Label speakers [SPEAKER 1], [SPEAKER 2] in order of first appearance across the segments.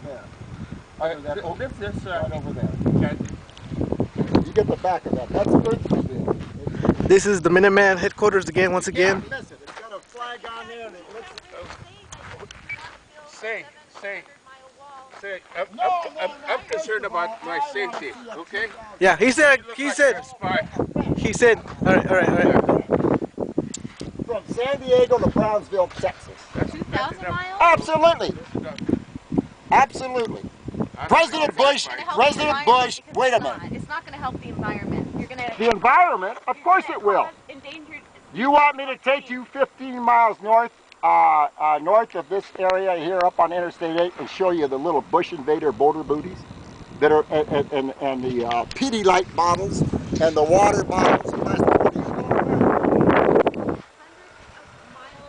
[SPEAKER 1] there.
[SPEAKER 2] Lift this
[SPEAKER 1] right over there.
[SPEAKER 2] Okay.
[SPEAKER 1] You get the back of that. That's Earthly Field.
[SPEAKER 3] This is the Minuteman headquarters again, once again.
[SPEAKER 1] Yeah, listen, it's got a flag on there and it looks...
[SPEAKER 2] Say,
[SPEAKER 1] No,
[SPEAKER 2] I'm concerned about my safety, okay?
[SPEAKER 3] Yeah, he said, all right.
[SPEAKER 1] From San Diego to Brownsville, Texas.
[SPEAKER 4] 2,000 miles?
[SPEAKER 1] Absolutely. Absolutely. President Bush, wait a minute.
[SPEAKER 4] It's not going to help the environment. You're going to...
[SPEAKER 1] The environment? Of course it will.
[SPEAKER 4] Endangered...
[SPEAKER 1] You want me to take you 15 miles north of this area here up on Interstate 8 and show you the little bush invader border booties that are, and the PD light bottles and the water bottles.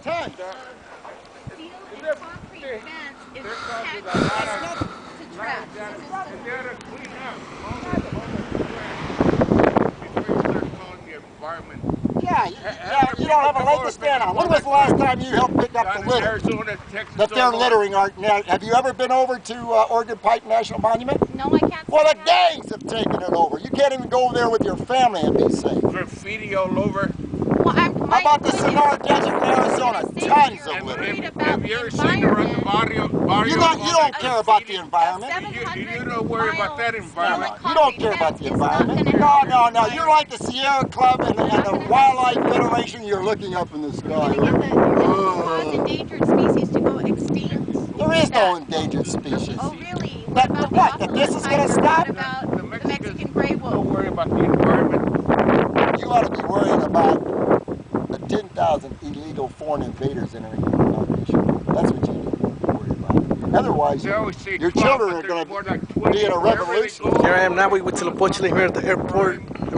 [SPEAKER 1] Tons.
[SPEAKER 4] Steel and concrete fence is attached to traps.
[SPEAKER 1] Yeah, you don't have a leg to stand on. When was the last time you helped pick up the litter that they're littering? Have you ever been over to Oregon Pike National Monument?
[SPEAKER 4] No, I can't.
[SPEAKER 1] Well, the gangs have taken it over. You can't even go over there with your family and be safe.
[SPEAKER 2] Graffiti all over.
[SPEAKER 4] Well,
[SPEAKER 1] How about the Sonora Desert in Arizona? Tons of litter.
[SPEAKER 2] Have you ever seen around the barrio?
[SPEAKER 1] You don't care about the environment.
[SPEAKER 2] You don't worry about that environment.
[SPEAKER 1] You don't care about the environment. No. You're like the Sierra Club and the Wildlife Federation. You're looking up in the sky.
[SPEAKER 4] You're going to cause endangered species to go extinct.
[SPEAKER 1] There is no endangered species.
[SPEAKER 4] Oh, really?
[SPEAKER 1] What? That this is going to stop?
[SPEAKER 4] What about the Mexican gray wolf?
[SPEAKER 2] Don't worry about the environment.
[SPEAKER 1] You ought to be worrying about the 10,000 illegal foreign invaders entering our nation. That's what you need to worry about. Otherwise, your children are going to be in a revolution.
[SPEAKER 3] Here I am now. We went to unfortunately here at the airport. At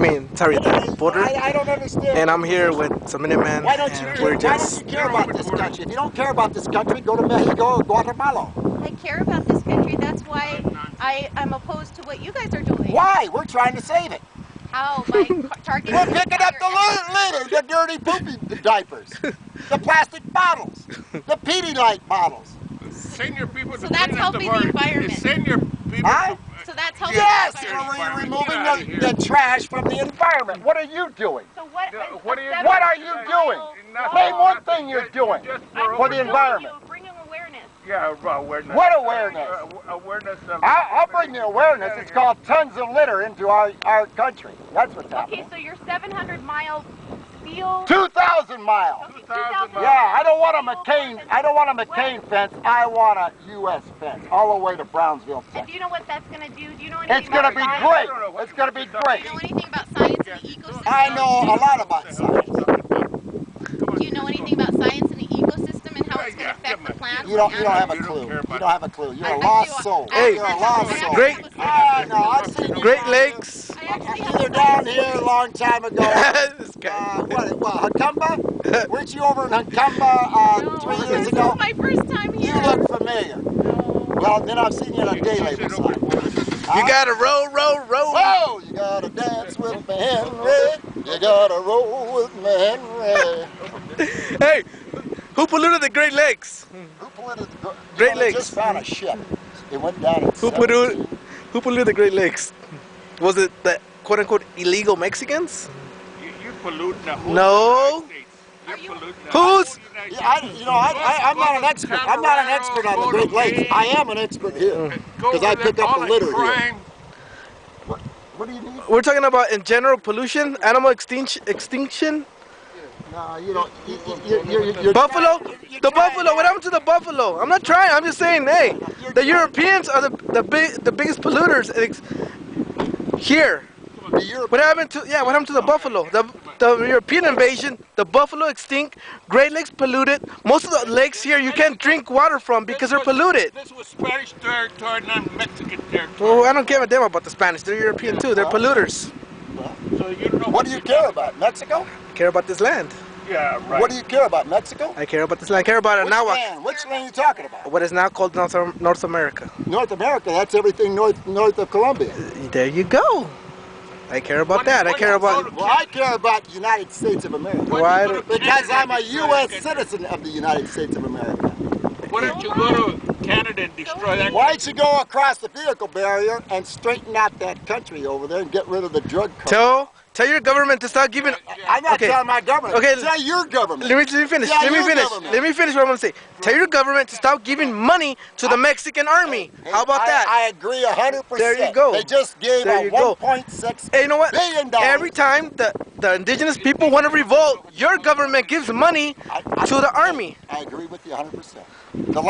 [SPEAKER 3] the border.
[SPEAKER 1] I don't understand.
[SPEAKER 3] And I'm here with some Minutemen.
[SPEAKER 1] Why don't you care about this country? If you don't care about this country, go to Mexico or Guatemala.
[SPEAKER 4] I care about this country. That's why I'm opposed to what you guys are doing.
[SPEAKER 1] Why? We're trying to save it.
[SPEAKER 4] How? By targeting...
[SPEAKER 1] We're picking up the litter, the dirty poopy diapers, the plastic bottles, the Pedialyte bottles.
[SPEAKER 2] Send your people
[SPEAKER 4] So
[SPEAKER 2] to
[SPEAKER 4] that's helping the environment.
[SPEAKER 2] Send your people
[SPEAKER 1] Huh?
[SPEAKER 4] So that's helping
[SPEAKER 1] Yes,
[SPEAKER 4] the
[SPEAKER 1] we're
[SPEAKER 4] environment.
[SPEAKER 1] removing the trash from the environment. What are you doing?
[SPEAKER 4] So what
[SPEAKER 2] are
[SPEAKER 1] you doing? Name one thing you're doing for the environment.
[SPEAKER 4] Bringing awareness.
[SPEAKER 2] Yeah, awareness.
[SPEAKER 1] What awareness?
[SPEAKER 2] Awareness of...
[SPEAKER 1] I'll bring the awareness. It's called tons of litter into our country. That's what's happening.
[SPEAKER 4] Okay, so you're 700 miles steel...
[SPEAKER 1] 2,000 miles.
[SPEAKER 4] Okay, 2,000 miles.
[SPEAKER 1] Yeah, I don't want a McCain fence. I want a U.S. fence all the way to Brownsville,
[SPEAKER 4] And
[SPEAKER 1] Texas.
[SPEAKER 4] do you know what that's going to do? Do you know anything
[SPEAKER 1] It's going to be
[SPEAKER 4] about
[SPEAKER 1] great.
[SPEAKER 4] science?
[SPEAKER 1] It's going to be
[SPEAKER 4] Do
[SPEAKER 1] great.
[SPEAKER 4] you know anything about science and the ecosystem?
[SPEAKER 1] I know a lot about science.
[SPEAKER 4] Do you know anything about science and the ecosystem and how it's going to affect the plants?
[SPEAKER 1] You don't have a
[SPEAKER 2] You don't
[SPEAKER 1] clue.
[SPEAKER 2] care
[SPEAKER 1] You
[SPEAKER 2] about
[SPEAKER 1] don't have a clue. You're a
[SPEAKER 4] I
[SPEAKER 1] lost
[SPEAKER 4] do.
[SPEAKER 1] soul.
[SPEAKER 3] Hey,
[SPEAKER 1] You're a lost soul.
[SPEAKER 3] Great-
[SPEAKER 1] No, I've seen you
[SPEAKER 3] Great
[SPEAKER 1] down
[SPEAKER 3] Lakes.
[SPEAKER 1] here. You were down here a long time ago.
[SPEAKER 3] This guy.
[SPEAKER 1] Huncumba? Weren't you over in Huncumba 3 years
[SPEAKER 4] This
[SPEAKER 1] ago?
[SPEAKER 4] is my first time
[SPEAKER 1] You
[SPEAKER 4] here.
[SPEAKER 1] look familiar. Well, then I've seen you in a day labor sign.
[SPEAKER 3] You gotta roll.
[SPEAKER 1] Oh, you gotta dance with me, Henry. You gotta roll with me, Henry.
[SPEAKER 3] Hey, who polluted the Great Lakes?
[SPEAKER 1] Who polluted the
[SPEAKER 3] Great Lakes.
[SPEAKER 1] just found a ship. It went down in
[SPEAKER 3] Who polluted the Great Lakes? Was it the quote-unquote illegal Mexicans?
[SPEAKER 2] You're polluting the whole
[SPEAKER 3] No.
[SPEAKER 2] United States. You're polluting the
[SPEAKER 3] Who's?
[SPEAKER 2] whole United
[SPEAKER 1] I'm not an expert. I'm not an expert on the Great Lakes. I am an expert here. Because I pick up the litter here. What do you need?
[SPEAKER 3] We're talking about in general pollution, animal extinction.
[SPEAKER 1] No, you don't. You're
[SPEAKER 3] Buffalo? The buffalo. What happened to the buffalo? I'm not trying. I'm just saying, hey, the Europeans are the biggest polluters here. What happened to the buffalo? The European invasion, the buffalo extinct, Great Lakes polluted. Most of the lakes here you can't drink water from because they're polluted.
[SPEAKER 2] This was Spanish territory, not Mexican territory.
[SPEAKER 3] Well, I don't give a damn about the Spanish. They're European too. They're polluters.
[SPEAKER 2] So you know
[SPEAKER 1] What do you care about? Mexico?
[SPEAKER 3] I care about this land.
[SPEAKER 2] Yeah, right.
[SPEAKER 1] What do you care about? Mexico?
[SPEAKER 3] I care about this land. I care about it now.
[SPEAKER 1] Which land are you talking about?
[SPEAKER 3] What is now called North America.
[SPEAKER 1] North America. That's everything north of Colombia.
[SPEAKER 3] There you go. I care about that. I care about.
[SPEAKER 1] Well, I care about the United States of America.
[SPEAKER 3] Why?
[SPEAKER 1] Because I'm a U.S. citizen of the United States of America.
[SPEAKER 2] Why don't you go to Canada and destroy that.
[SPEAKER 1] Why don't you go across the vehicle barrier and straighten out that country over there and get rid of the drug cartel?
[SPEAKER 3] Tell your government to stop giving.
[SPEAKER 1] I'm not
[SPEAKER 3] Okay.
[SPEAKER 1] telling my government.
[SPEAKER 3] Okay.
[SPEAKER 1] Tell your government.
[SPEAKER 3] Let me finish.
[SPEAKER 1] Yeah,
[SPEAKER 3] Let me
[SPEAKER 1] your
[SPEAKER 3] finish.
[SPEAKER 1] government.
[SPEAKER 3] Let me finish what I'm gonna say. Tell your government to stop giving money to the Mexican army. How about that?
[SPEAKER 1] I agree 100%.
[SPEAKER 3] There you go.
[SPEAKER 1] They just gave
[SPEAKER 3] There
[SPEAKER 1] a
[SPEAKER 3] you go.
[SPEAKER 1] $1.6
[SPEAKER 3] Hey, you know what?
[SPEAKER 1] billion.
[SPEAKER 3] Every time the indigenous people want to revolt, your government gives money to the army.
[SPEAKER 1] I agree with you 100%. The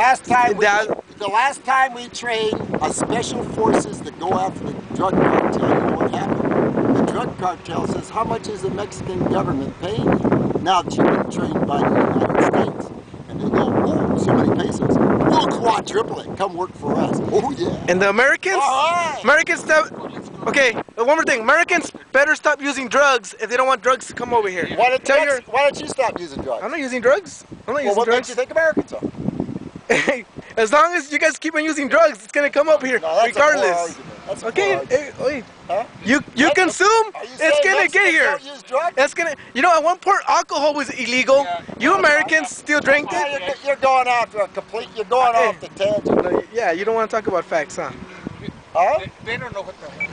[SPEAKER 1] last time we trained a special forces to go after the drug cartel, you know what happened? The drug cartel says, how much is the Mexican government paying you? Now that you've been trained by the United States. And they go, oh, so many pesos. We'll quadruple it. Come work for us. Oh, yeah.
[SPEAKER 3] And the Americans?
[SPEAKER 1] All right.
[SPEAKER 3] Americans stop. Okay, one more thing. Americans better stop using drugs if they don't want drugs to come over here.
[SPEAKER 1] Why don't you stop using drugs?
[SPEAKER 3] I'm not using drugs. I'm not
[SPEAKER 1] Well,
[SPEAKER 3] using
[SPEAKER 1] what
[SPEAKER 3] drugs.
[SPEAKER 1] makes you think Americans are?
[SPEAKER 3] As long as you guys keep on using drugs, it's gonna come up here,
[SPEAKER 1] No, that's
[SPEAKER 3] regardless.
[SPEAKER 1] A poor argument. That's a
[SPEAKER 3] Okay,
[SPEAKER 1] poor argument.
[SPEAKER 3] hey,
[SPEAKER 1] Huh?
[SPEAKER 3] you consume,
[SPEAKER 1] Are you
[SPEAKER 3] it's
[SPEAKER 1] saying
[SPEAKER 3] gonna
[SPEAKER 1] Mexicans
[SPEAKER 3] get here.
[SPEAKER 1] don't use drugs?
[SPEAKER 3] It's gonna, you know, at one point alcohol was illegal. You Americans still drank
[SPEAKER 1] Well,
[SPEAKER 3] it.
[SPEAKER 1] you're going after a complete. You're going off the tangent.
[SPEAKER 3] No, yeah, you don't want to talk about facts, huh?
[SPEAKER 1] Huh?
[SPEAKER 2] They don't know what the